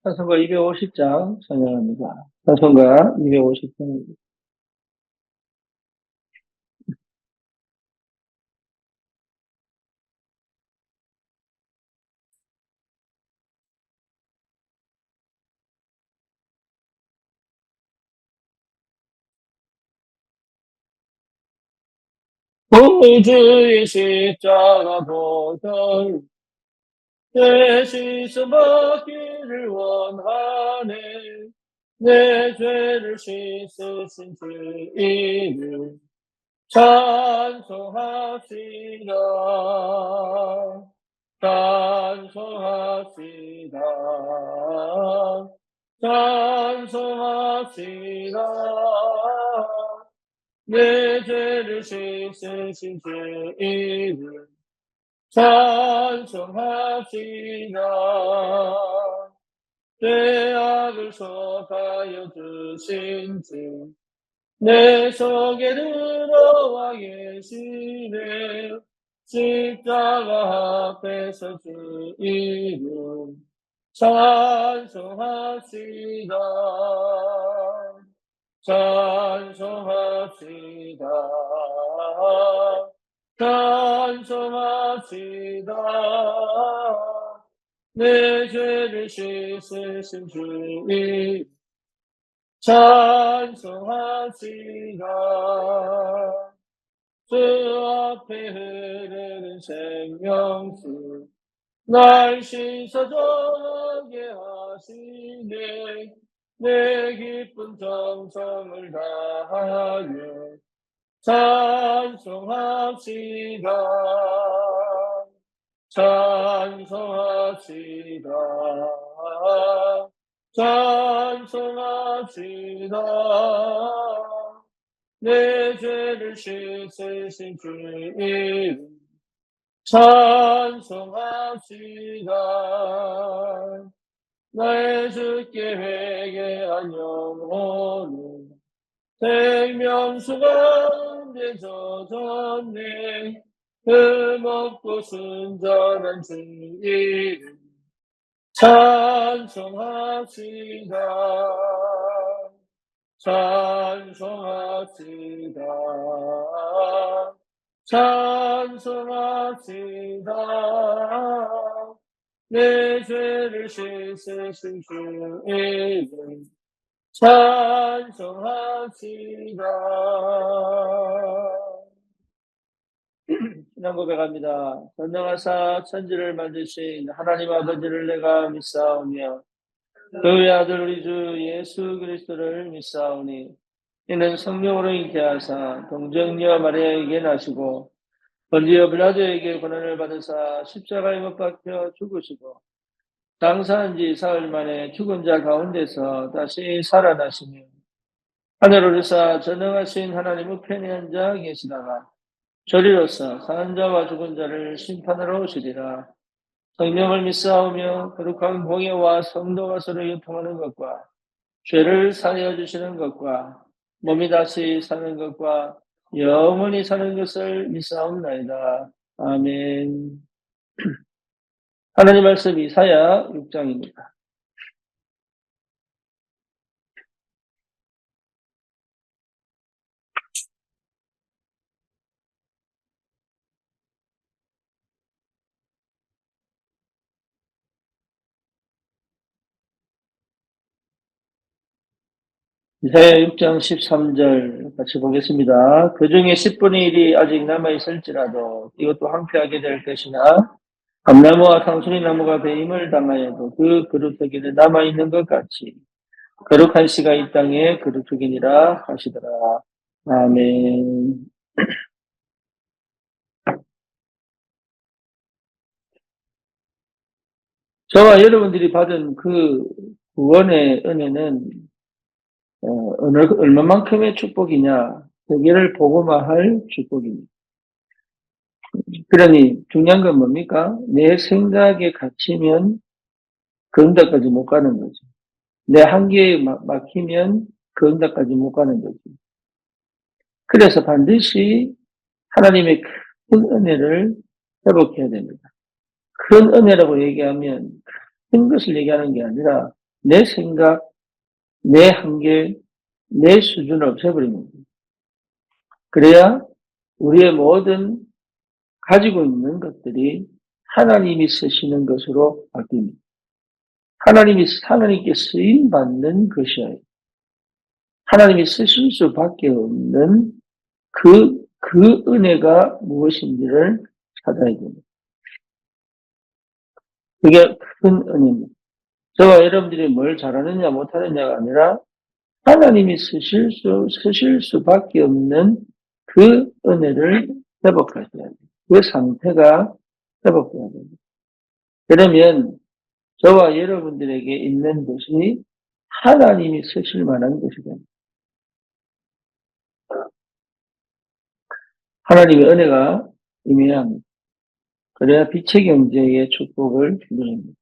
찬송가 250장 찬양합니다. 찬송가 250장입니다. 우주의 십자가 보혈 대신 써먹기를 원하네. 내 죄를 씻으신 주님을 찬송합시다. 찬송합시다. 찬송합시다. 내 죄를 씻으신 주님을 찬송합시다. 죄악을 속하여 주신 주 내 속에 들어와 계시네. 십자가 앞에서 주 이름 찬송합시다. 찬송합시다. 찬송합시다. 내 죄를 씻으신 주 이름 찬송합시다. 주 앞에 흐르는 생명수 날 씻어주게 하시네. 내 기쁜 정성을 다하여 찬송합시다. 찬송합시다. 찬송합시다. 내 죄를 씻으신 주 이름 찬송합시다. 나의 주께 회개한 영혼은 생명수 가운데 젖었네. 흠없고 순전한 주 이름 찬송합시다. 찬송합시다. 찬송합시다. 내 죄를 씻으신 주 이름 찬송합시다. 신앙 고백합니다. 전능하사 천지를 만드신 하나님 아버지를 내가 믿사오며 그의 아들 우리 주 예수 그리스도를 믿사오니 이는 성령으로 잉태하사 동정녀 마리아에게 나시고 본디오 빌라도에게 고난을 받으사 십자가에 못 박혀 죽으시고 장사한 지 사흘 만에 죽은 자 가운데서 다시 살아나시며 하늘 오르사 전능하신 하나님 우편에 앉아 계시다가 저리로서 사는 자와 죽은 자를 심판하러 오시리라. 성령을 믿사오며 거룩한 공예와 성도가 서로 유통하는 것과 죄를 사하여 주시는 것과 몸이 다시 사는 것과 영원히 사는 것을 믿사옵나이다. 아멘. 하나님 말씀 이사야 6장입니다. 이사야 6장 13절 같이 보겠습니다. 그 중에 10분의 1이 아직 남아있을지라도 이것도 황폐하게 될 것이나 감나무와 상수리 나무가 배임을 당하여도 그 그루터기는 남아있는 것 같이 거룩한 씨가 이 땅에 그루터기니라 하시더라. 아멘. 저와 여러분들이 받은 그 구원의 은혜는 얼마만큼의 축복이냐? 세계를 복음화할 축복입니다. 그러니 중요한 건 뭡니까? 내 생각에 갇히면 그 응답까지 못 가는 거죠. 내 한계에 막히면 그 응답까지 못 가는 거죠. 그래서 반드시 하나님의 큰 은혜를 회복해야 됩니다. 큰 은혜라고 얘기하면 큰 것을 얘기하는 게 아니라 내 생각, 내 한계, 내 수준을 없애버리는 거예요. 그래야 우리의 모든 가지고 있는 것들이 하나님이 쓰시는 것으로 바뀝니다. 하나님께 쓰임받는 것이어야 해요. 하나님이 쓰실 수밖에 없는 그 은혜가 무엇인지를 찾아야 됩니다. 그게 큰 은혜입니다. 저와 여러분들이 뭘 잘하느냐 못하느냐가 아니라 하나님이 쓰실 수밖에 없는 그 은혜를 회복하셔야 돼요. 그 상태가 회복돼야 됩니다. 그러면 저와 여러분들에게 있는 것이 하나님이 쓰실 만한 것이 됩니다. 하나님의 은혜가 임해야 합니다. 그래야 빛의 경제의 축복을 누립니다.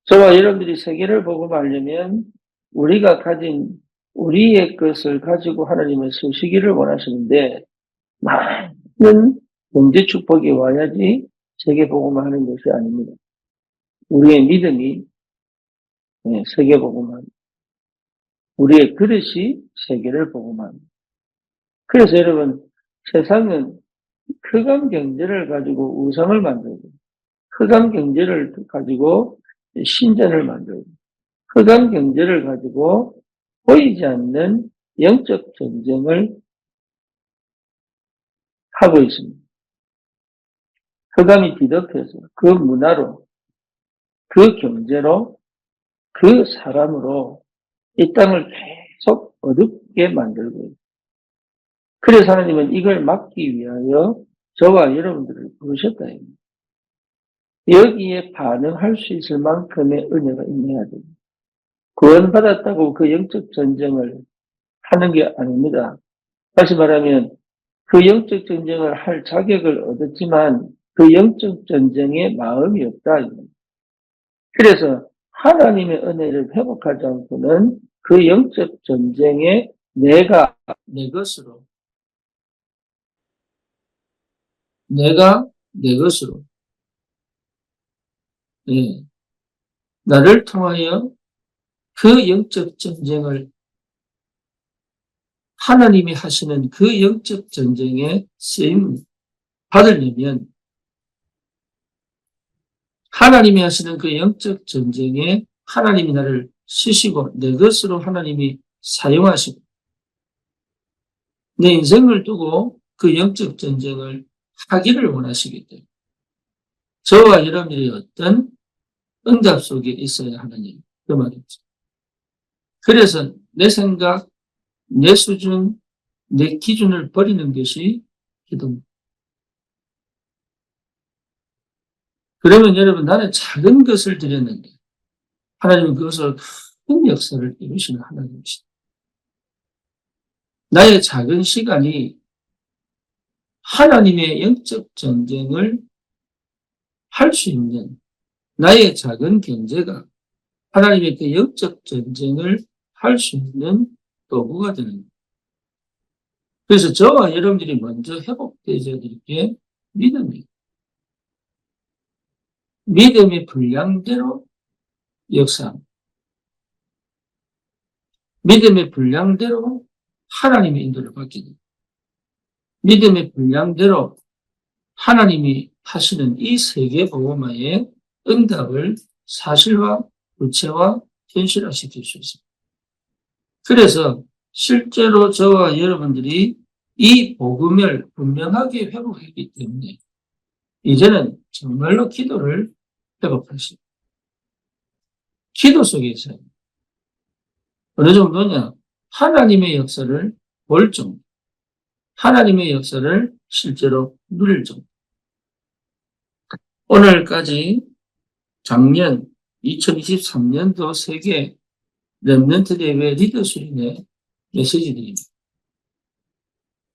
저와 여러분들이 세계를 보고 알려면 우리가 가진 우리의 것을 가지고 하나님을 쓰시기를 원하시는데 많은 경제 축복이 와야지 세계 복음을 하는 것이 아닙니다. 우리의 믿음이 세계 복음을, 우리의 그릇이 세계를 복음합니다. 그래서 여러분, 세상은 흑암 경제를 가지고 우상을 만들고, 흑암 경제를 가지고 신전을 만들고, 흑암 경제를 가지고 보이지 않는 영적 전쟁을 하고 있습니다. 흑암이 뒤덮여서 그 문화로, 그 경제로, 그 사람으로 이 땅을 계속 어둡게 만들고 있습니다. 그래서 하나님은 이걸 막기 위하여 저와 여러분들을 부르셨다. 여기에 반응할 수 있을 만큼의 은혜가 있어야 됩니다. 구원받았다고 그 영적 전쟁을 하는 게 아닙니다. 다시 말하면 그 영적 전쟁을 할 자격을 얻었지만 그 영적 전쟁에 마음이 없다. 그래서 하나님의 은혜를 회복하지 않고는 그 영적 전쟁에 내가 내 것으로 나를 통하여 그 영적 전쟁을 하나님이 하시는 그 영적 전쟁에 쓰임 받으려면 하나님이 하시는 그 영적 전쟁에 하나님이 나를 쓰시고 내 것으로 하나님이 사용하시고 내 인생을 두고 그 영적 전쟁을 하기를 원하시기 때문에 저와 여러분들이 어떤 응답 속에 있어야 하느니 그 말이죠. 그래서 내 생각, 내 수준, 내 기준을 버리는 것이 기도입니다. 그러면 여러분 나는 작은 것을 드렸는데 하나님은 그것을 큰 역사를 이루시는 하나님이시다. 나의 작은 시간이 하나님의 영적 전쟁을 할 수 있는 나의 작은 경제가 하나님의 그 영적 전쟁을 할 수 있는 도구가 되는 거예요. 그래서 저와 여러분들이 먼저 회복되어야 될 게 믿음이에요. 믿음의 분량대로 역사합니다. 믿음의 분량대로 하나님의 인도를 받게 됩니다. 믿음의 분량대로 하나님이 하시는 이 세계 복음화의 응답을 사실화, 구체화, 현실화시킬 수 있습니다. 그래서 실제로 저와 여러분들이 이 복음을 분명하게 회복했기 때문에 이제는 정말로 기도를 회복하십니다. 기도 속에 있어요. 어느 정도냐? 하나님의 역사를 볼 정도. 하나님의 역사를 실제로 누릴 정도. 오늘까지 작년 2023년도 세계 렘넌트 대회 리더십의 메시지들입니다.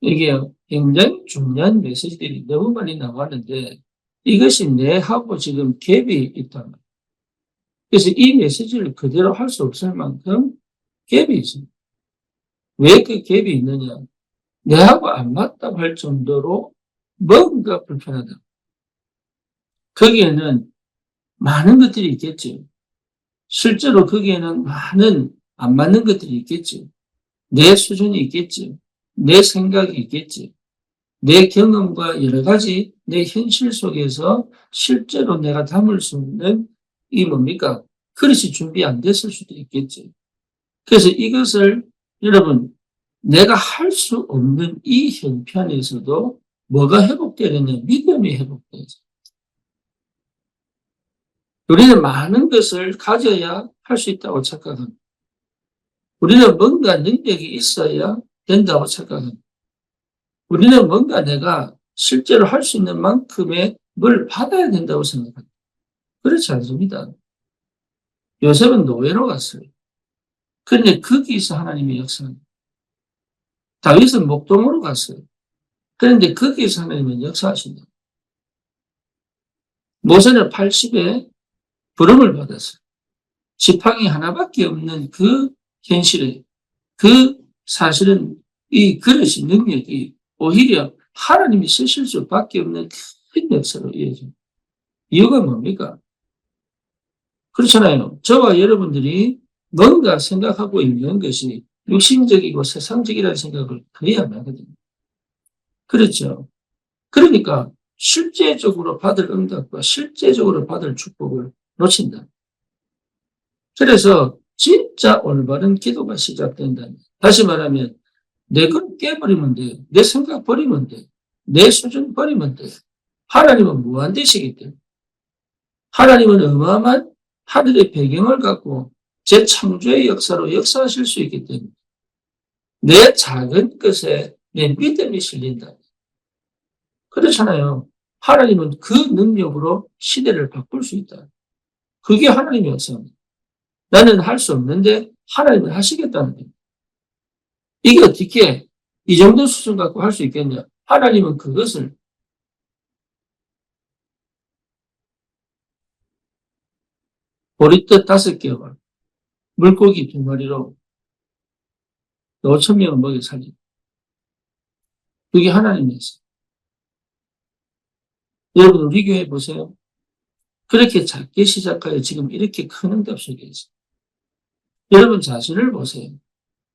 이게 굉장히 중요한 메시지들이 너무 많이 나왔는데 이것이 내하고 지금 갭이 있단 말이에요. 그래서 이 메시지를 그대로 할 수 없을 만큼 갭이 있습니다. 왜 그 갭이 있느냐? 내하고 안 맞다고 할 정도로 뭔가 불편하다. 거기에는 많은 것들이 있겠죠. 실제로 거기에는 많은 안 맞는 것들이 있겠지. 내 수준이 있겠지. 내 생각이 있겠지. 내 경험과 여러 가지 내 현실 속에서 실제로 내가 담을 수 있는 이 뭡니까? 그릇이 준비 안 됐을 수도 있겠지. 그래서 이것을 여러분 내가 할 수 없는 이 형편에서도 뭐가 회복되느냐? 믿음이 회복되죠. 우리는 많은 것을 가져야 할 수 있다고 착각합니다. 우리는 뭔가 능력이 있어야 된다고 착각합니다. 우리는 뭔가 내가 실제로 할 수 있는 만큼의 뭘 받아야 된다고 생각합니다. 그렇지 않습니다. 요셉은 노예로 갔어요. 그런데 거기서 하나님의 역사합니다. 다윗은 목동으로 갔어요. 그런데 거기서 하나님은 역사하신다. 모세는 80에 부름을 받았어요. 지팡이 하나밖에 없는 그 현실에 그 사실은 이 그릇이 능력이 오히려 하나님이 쓰실 수밖에 없는 큰 역사로 이어집니다. 이유가 뭡니까? 그렇잖아요. 저와 여러분들이 뭔가 생각하고 있는 것이 육신적이고 세상적이라는 생각을 거의 안 하거든요. 그렇죠. 그러니까 실제적으로 받을 응답과 실제적으로 받을 축복을 놓친다. 그래서 진짜 올바른 기도가 시작된다. 다시 말하면 내 건 깨버리면 돼요. 내 생각 버리면 돼요. 내 수준 버리면 돼요. 하나님은 무한대시기 때문에. 하나님은 어마어마한 하늘의 배경을 갖고 제 창조의 역사로 역사하실 수 있기 때문에 내 작은 것에 내 믿음이 실린다. 그렇잖아요. 하나님은 그 능력으로 시대를 바꿀 수 있다. 그게 하나님의 역사입니다. 나는 할 수 없는데 하나님은 하시겠다는 겁니다. 이게 어떻게 이 정도 수준 갖고 할 수 있겠냐? 하나님은 그것을 보리떡 5개와 물고기 2마리로 5,000명을 먹여 살리고 그게 하나님이었어요. 여러분 우리 교회 보세요. 그렇게 작게 시작하여 지금 이렇게 큰 응답 속에 있어요. 여러분 자신을 보세요.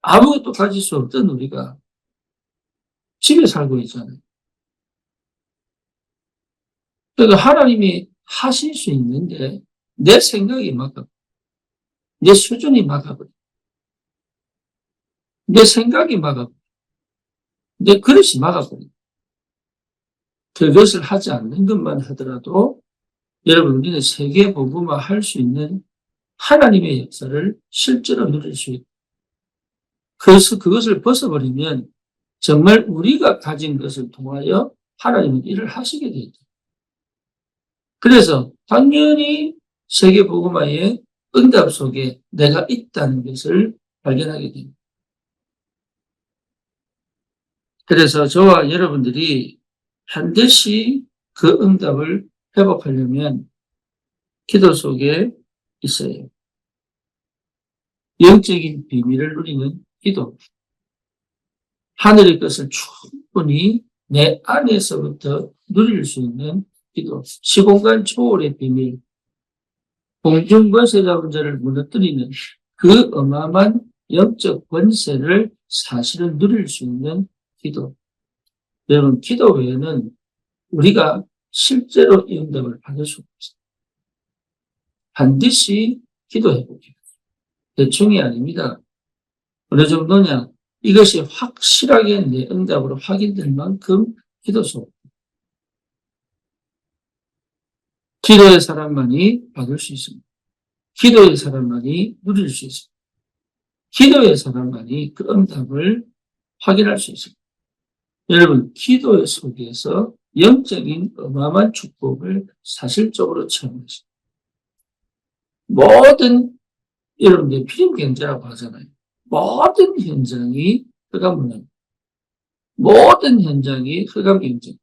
아무것도 가질 수 없던 우리가 집에 살고 있잖아요. 그러니까 하나님이 하실 수 있는데 내 생각이 막아버려. 내 수준이 막아버려. 내 생각이 막아버려. 내 그릇이 막아버려. 그것을 하지 않는 것만 하더라도 여러분 우리는 세계 복음화 할 수 있는 하나님의 역사를 실제로 누릴 수 있고 그래서 그것을 벗어버리면 정말 우리가 가진 것을 통하여 하나님은 일을 하시게 되죠. 그래서 당연히 세계 복음화의 응답 속에 내가 있다는 것을 발견하게 됩니다. 그래서 저와 여러분들이 반드시 그 응답을 회복하려면 기도 속에 있어요. 영적인 비밀을 누리는 기도. 하늘의 것을 충분히 내 안에서부터 누릴 수 있는 기도. 시공간 초월의 비밀. 공중 권세 잡은 자를 무너뜨리는 그 어마어마한 영적 권세를 사실은 누릴 수 있는 기도. 여러분, 기도 외에는 우리가 실제로 이 응답을 받을 수 없어요. 반드시 기도해 보게요. 대충이 아닙니다. 어느 정도냐? 이것이 확실하게 내 응답으로 확인될 만큼 기도 속. 기도의 사람만이 받을 수 있습니다. 기도의 사람만이 누릴 수 있습니다. 기도의 사람만이 그 응답을 확인할 수 있습니다. 여러분, 기도 속에서 영적인 어마어마한 축복을 사실적으로 체험하십니다. 모든 여러분들 필임 경제라고 하잖아요. 모든 현장이 흑암 문화입니다. 모든 현장이 흑암 경제.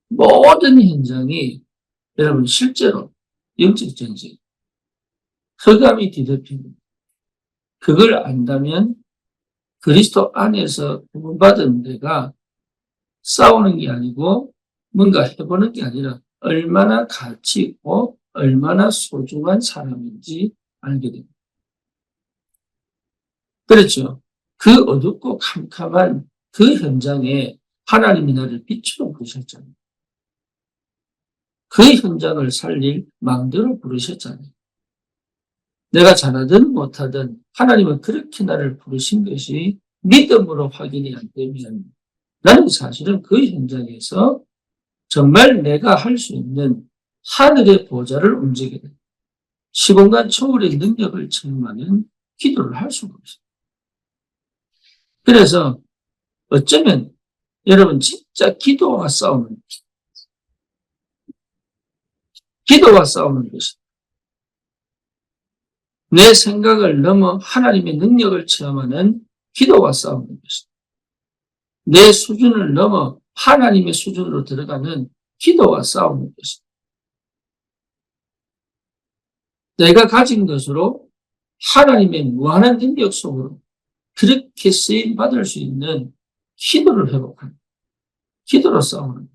모든 현장이 여러분 실제로 영적 전쟁. 흑암이 뒤덮입니다. 그걸 안다면 그리스도 안에서 구원받은 데가 싸우는 게 아니고 뭔가 해보는 게 아니라 얼마나 가치 있고 얼마나 소중한 사람인지 알게 됩니다. 그렇죠. 그 어둡고 캄캄한 그 현장에 하나님이 나를 빛으로 부르셨잖아요. 그 현장을 살릴 망대로 부르셨잖아요. 내가 잘하든 못하든 하나님은 그렇게 나를 부르신 것이 믿음으로 확인이 안 되면 나는 사실은 그 현장에서 정말 내가 할 수 있는 하늘의 보좌를 움직이게 됩니다. 시공간 초월의 능력을 체험하는 기도를 할 수가 없어요. 그래서 어쩌면 여러분 진짜 기도와 싸우는 것이 내 생각을 넘어 하나님의 능력을 체험하는 기도와 싸우는 것이다. 내 수준을 넘어 하나님의 수준으로 들어가는 기도와 싸우는 것이다. 내가 가진 것으로 하나님의 무한한 능력 속으로 그렇게 쓰임 받을 수 있는 기도를 회복하는, 기도로 싸우는.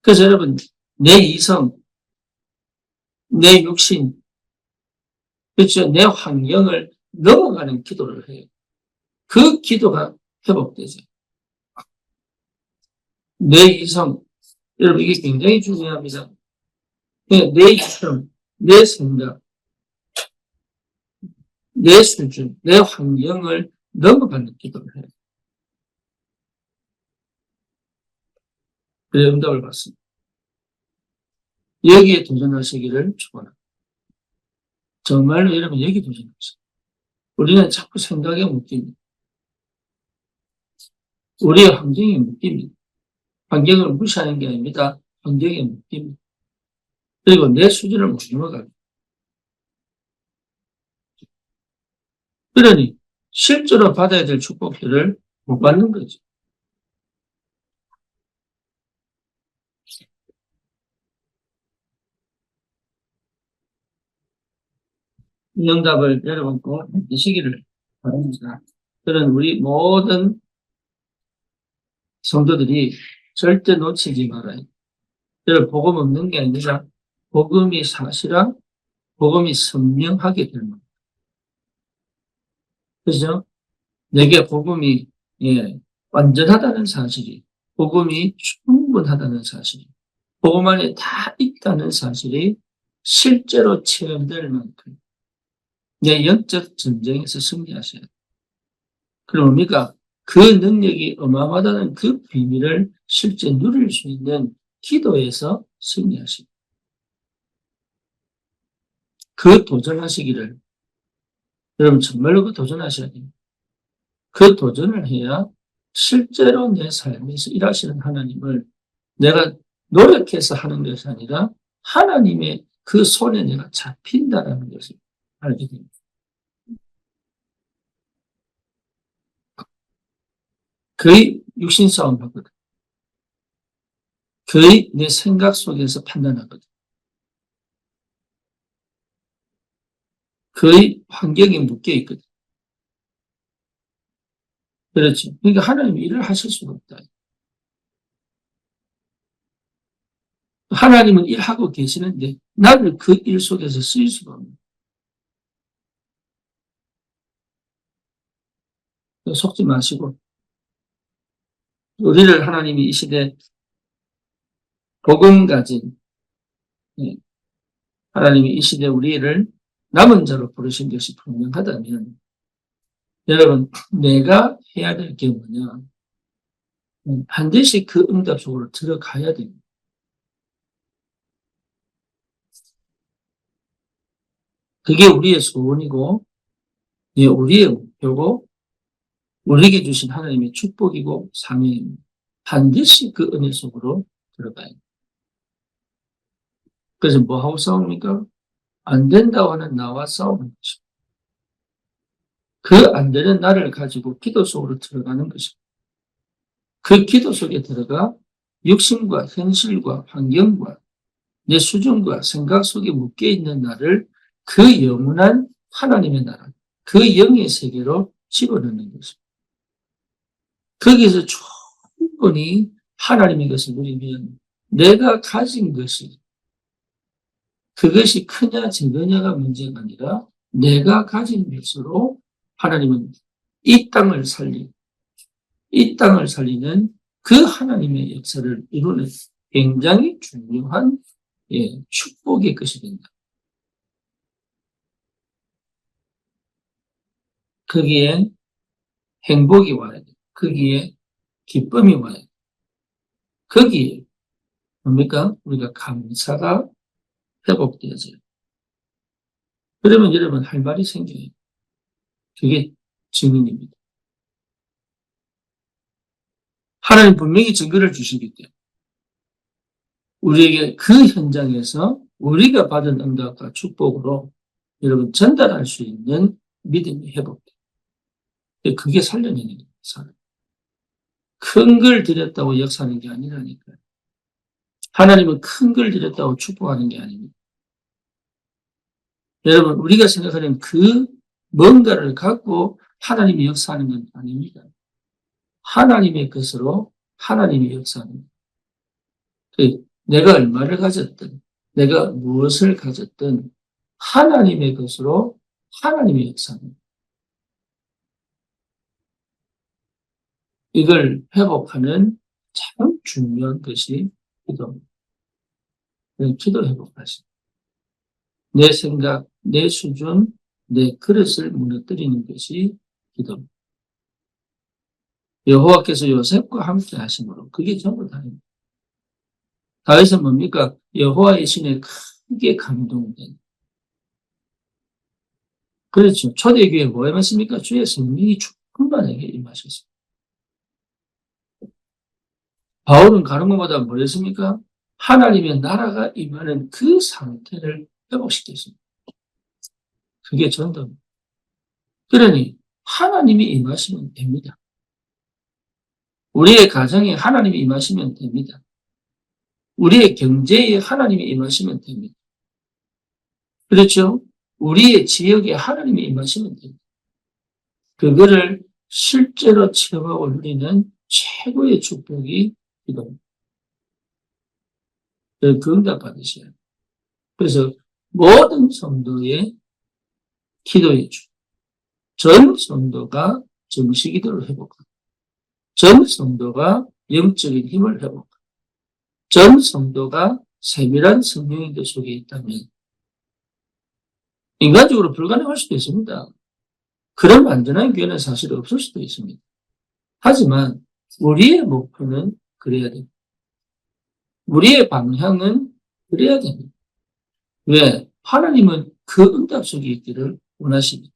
그래서 여러분, 내 이성, 내 육신, 그렇죠. 내 환경을 넘어가는 기도를 해요. 그 기도가 회복되죠. 내 이성, 여러분 이게 굉장히 중요합니다. 내 이성, 내 생각, 내 수준, 내 환경을 넘어가는 기도를 해요. 그래 응답을 받습니다. 여기에 도전하시기를 축원합니다. 정말로 여러분 여기 도전하세요. 우리는 자꾸 생각에 묶입니다. 우리의 환경에 묶입니다. 환경을 무시하는 게 아닙니다. 환경에 묶입니다. 그리고 내 수준을 못 넘어가요. 그러니 실제로 받아야 될 축복들을 못 받는 거죠. 이 응답을 여러분 꼭 믿으시기를 바랍니다. 그런 우리 모든 성도들이 절대 놓치지 말아요. 여러분 복음 없는 게 아니라 복음이 사실한 복음이 선명하게 될 것. 그죠? 내게 복음이 완전하다는 사실이, 복음이 충분하다는 사실이, 복음 안에 다 있다는 사실이 실제로 체험될 만큼 내 영적 전쟁에서 승리하셔야 돼요. 그럼 우리가 그 능력이 어마어마하다는 그 비밀을 실제 누릴 수 있는 기도에서 승리하시고 그 도전하시기를 여러분 정말로 그 도전하셔야 돼요. 그 도전을 해야 실제로 내 삶에서 일하시는 하나님을 내가 노력해서 하는 것이 아니라 하나님의 그 손에 내가 잡힌다는 것을 알게 됩니다. 거의 육신 싸움 하거든. 거의 내 생각 속에서 판단하거든. 거의 환경에 묶여 있거든. 그렇죠. 그러니까 하나님이 일을 하실 수가 없다. 하나님은 일하고 계시는데 나를 그 일 속에서 쓰일 수가 없는. 속지 마시고 우리를 하나님이 이 시대 복음 가진 하나님이 이 시대 우리를 남은 자로 부르신 것이 분명하다면 여러분 내가 해야 될 게 뭐냐 반드시 그 응답 속으로 들어가야 됩니다. 그게 우리의 소원이고 우리의 목표고 우리에게 주신 하나님의 축복이고 사명입니다. 반드시 그 은혜 속으로 들어가야 됩니다. 그래서 뭐하고 싸웁니까? 안 된다고 하는 나와 싸우는 것입니다. 그 안 되는 나를 가지고 기도 속으로 들어가는 것입니다. 그 기도 속에 들어가 육신과 현실과 환경과 내 수준과 생각 속에 묶여있는 나를 그 영원한 하나님의 나라, 그 영의 세계로 집어넣는 것입니다. 거기서 충분히 하나님의 것을 누리면 내가 가진 것이 그것이 크냐 적으냐가 문제가 아니라 내가 가진 것으로 하나님은 이 땅을 살리는 그 하나님의 역사를 이루는 굉장히 중요한 축복의 것이 된다. 거기에 행복이 와야 돼. 거기에 기쁨이 와야 돼. 거기에 뭡니까? 우리가 감사가 회복되어져요. 그러면 여러분 할 말이 생겨요. 그게 증인입니다. 하나님 분명히 증거를 주시기 때문에 우리에게 그 현장에서 우리가 받은 응답과 축복으로 여러분 전달할 수 있는 믿음이 회복돼요. 그게 살려내는 거예요. 큰 걸 드렸다고 역사하는 게 아니라니까요. 하나님은 큰 걸 드렸다고 축복하는 게 아닙니다. 여러분 우리가 생각하는 그 뭔가를 갖고 하나님이 역사하는 건 아닙니다. 하나님의 것으로 하나님이 역사하는 거예요. 내가 얼마를 가졌든 내가 무엇을 가졌든 하나님의 것으로 하나님이 역사하는 거예요. 이걸 회복하는 참 중요한 것이 기도입니다. 기도 회복하시. 내 생각, 내 수준, 내 그릇을 무너뜨리는 것이 기도입니다. 여호와께서 요셉과 함께 하심으로 그게 전부 다입니다. 다윗은 뭡니까? 여호와의 신에 크게 감동된. 그렇죠. 초대교회에 뭐 임하십니까? 주의 성령이 충만하게 임하셨습니다. 바울은 가는 것보다 뭐였습니까? 하나님의 나라가 임하는 그 상태를 회복시켰습니다. 그게 전도입니다. 그러니 하나님이 임하시면 됩니다. 우리의 가정에 하나님이 임하시면 됩니다. 우리의 경제에 하나님이 임하시면 됩니다. 그렇죠? 우리의 지역에 하나님이 임하시면 됩니다. 그거를 실제로 체험하고 누리는 최고의 축복이 기도입니다. 그 응답 받으셔야 해요. 그래서 모든 성도의 기도의 주, 전 성도가 정식 기도를 회복하고, 전 성도가 영적인 힘을 회복하고, 전 성도가 세밀한 성령의 그 속에 있다면 인간적으로 불가능할 수도 있습니다. 그런 완전한 교회는 사실 없을 수도 있습니다. 하지만 우리의 목표는 그래야 됩니다. 우리의 방향은 그래야 됩니다. 왜? 하나님은 그 응답 속에 있기를 원하십니다.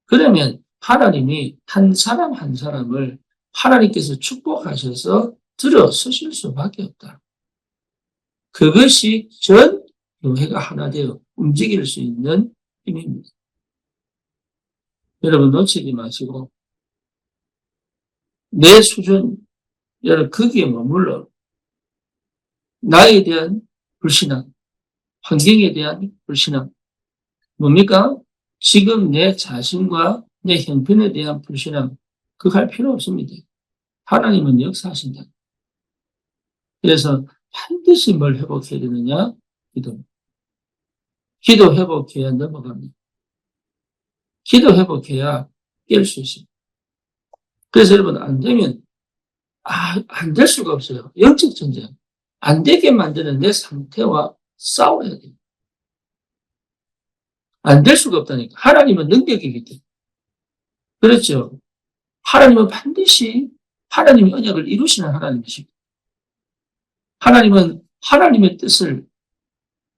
그러면 하나님이 한 사람 한 사람을 하나님께서 축복하셔서 들어서실 수밖에 없다. 그것이 전 교회가 하나 되어 움직일 수 있는 힘입니다. 여러분 놓치지 마시고 내 수준, 여러분 거기에 머물러 나에 대한 불신앙, 환경에 대한 불신앙, 뭡니까? 지금 내 자신과 내 형편에 대한 불신앙, 그거 할 필요 없습니다. 하나님은 역사하신다. 그래서 반드시 뭘 회복해야 되느냐? 기도. 기도 회복해야 넘어갑니다. 기도 회복해야 깰 수 있습니다. 그래서 여러분 안 되면 안 될 수가 없어요. 영적 전쟁. 안 되게 만드는 내 상태와 싸워야 돼요. 안 될 수가 없다니까. 하나님은 능력이기 때문에. 그렇죠. 하나님은 반드시 하나님의 언약을 이루시는 하나님이십니다. 하나님은 하나님의 뜻을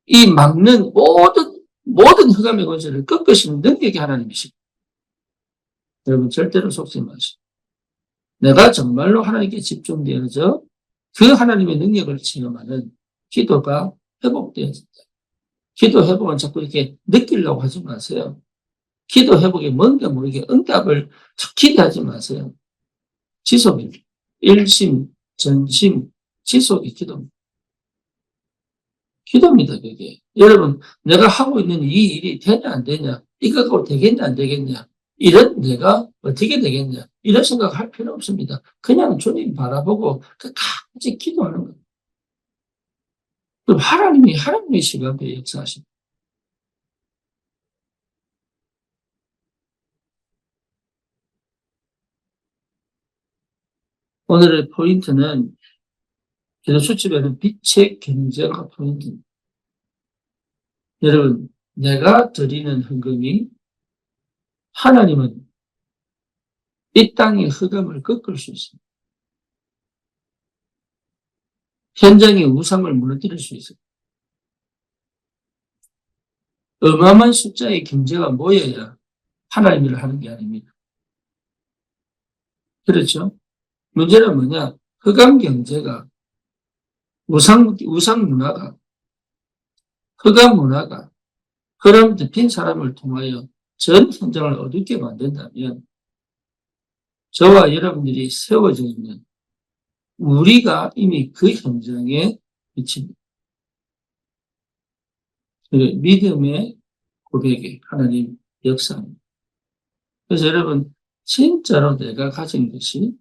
이 막는 모든 흑암의 권세를 꺾으시는 능력이 하나님이십니다. 여러분 절대로 속지 마시고 내가 정말로 하나님께 집중되어져 그 하나님의 능력을 체험하는 기도가 회복되어진다. 기도 회복은 자꾸 이렇게 느끼려고 하지 마세요. 기도 회복에 뭔가 모르게 응답을 기대하지 마세요. 지속입니다. 일심, 전심, 지속이 기도입니다. 기도입니다, 그게. 여러분, 내가 하고 있는 이 일이 되냐, 안 되냐, 이거 갖고 되겠냐, 안 되겠냐, 이런 내가 어떻게 되겠냐, 이런 생각할 필요 없습니다. 그냥 주님 바라보고 끝까지 기도하는 겁니다. 그럼 하나님의 시간표에 역사하십니다. 오늘의 포인트는 기도 수집에는 빛의 경제가 포인트입니다. 여러분, 내가 드리는 헌금이 하나님은 이 땅의 흑암을 꺾을 수 있습니다. 현장의 우상을 무너뜨릴 수 있어요. 어마어마한 숫자의 경제가 모여야 하나님 일을 하는 게 아닙니다. 그렇죠? 문제는 뭐냐? 흑암 경제가, 우상 문화가, 흑암 문화가 흐름 덮인 사람을 통하여 전 현장을 어둡게 만든다면 저와 여러분들이 세워져 있는 우리가 이미 그 현장에 미칩니다. 믿음의 고백에 하나님 역사합니다. 그래서 여러분 진짜로 내가 가진 것이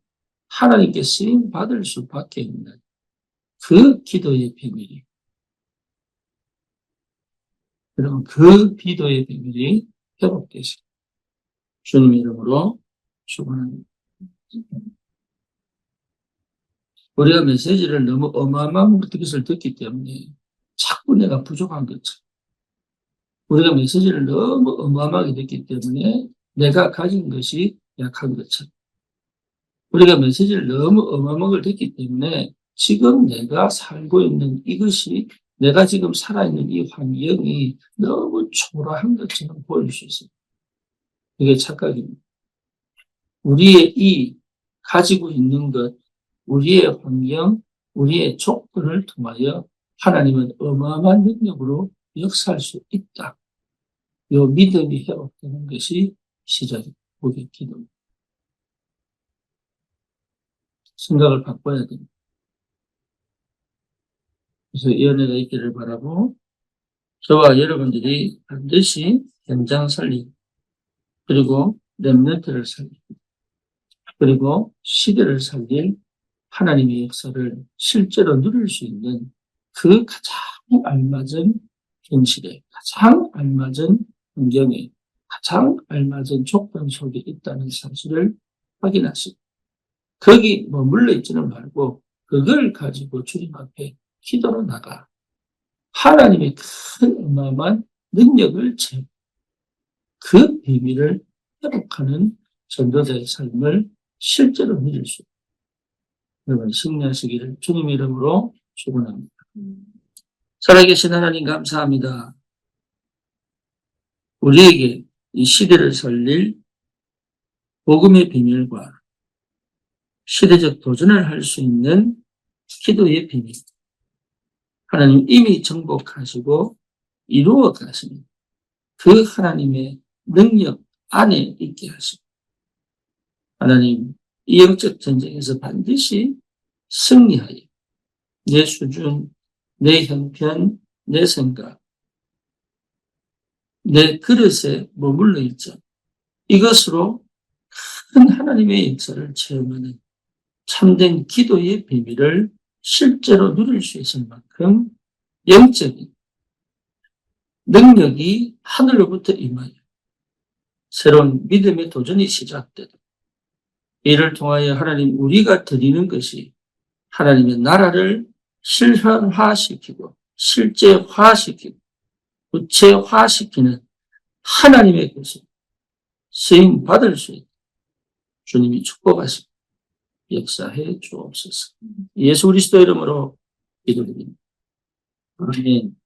하나님께 쓰임 받을 수밖에 없는 그 기도의 비밀이, 여러분 그 기도의 비밀이 회복되시고 주님 이름으로 축원합니다. 우리가 메시지를 너무 어마어마한 것을 듣기 때문에 자꾸 내가 부족한 것처럼, 우리가 메시지를 너무 어마어마하게 듣기 때문에 내가 가진 것이 약한 것처럼, 우리가 메시지를 너무 어마어마하게 듣기 때문에 지금 내가 살고 있는 이것이, 내가 지금 살아있는 이 환경이 너무 초라한 것처럼 보일 수 있어요. 이게 착각입니다. 우리의 이 가지고 있는 것, 우리의 환경, 우리의 조건을 통하여 하나님은 어마어마한 능력으로 역사할 수 있다. 이 믿음이 회복되는 것이 시작입니다. 우리의 기도입니다. 생각을 바꿔야 됩니다. 그래서 이 은혜가 있기를 바라고, 저와 여러분들이 반드시 현장 살리고, 그리고 렘넌트를 살리고, 그리고 시대를 살릴 하나님의 역사를 실제로 누릴 수 있는 그 가장 알맞은 현실에, 가장 알맞은 환경에, 가장 알맞은 조건 속에 있다는 사실을 확인하시고, 거기 머물러 있지는 말고 그걸 가지고 주님 앞에 기도로 나가 하나님의 큰 어마어마한 능력을 채우고 그 비밀을 회복하는 전도자의 삶을 실제로 누릴 수 있습니다. 여러분 승리하시기를 주님의 이름으로 축원합니다. 살아계신 하나님 감사합니다. 우리에게 이 시대를 살릴 복음의 비밀과 시대적 도전을 할 수 있는 기도의 비밀, 하나님 이미 정복하시고 이루어 가시는 그 하나님의 능력 안에 있게 하시고, 하나님 이 영적 전쟁에서 반드시 승리하여 내 수준, 내 형편, 내 생각, 내 그릇에 머물러 있죠. 이것으로 큰 하나님의 역사를 체험하는 참된 기도의 비밀을 실제로 누릴 수 있을 만큼 영적인 능력이 하늘로부터 임하여 새로운 믿음의 도전이 시작되도록, 이를 통하여 하나님 우리가 드리는 것이 하나님의 나라를 실현화시키고 실제화시키고 구체화시키는 하나님의 것을 쓰임 받을 수 있도록 주님이 축복하시고 역사해 주옵소서. 예수 그리스도 이름으로 기도드립니다. 아멘.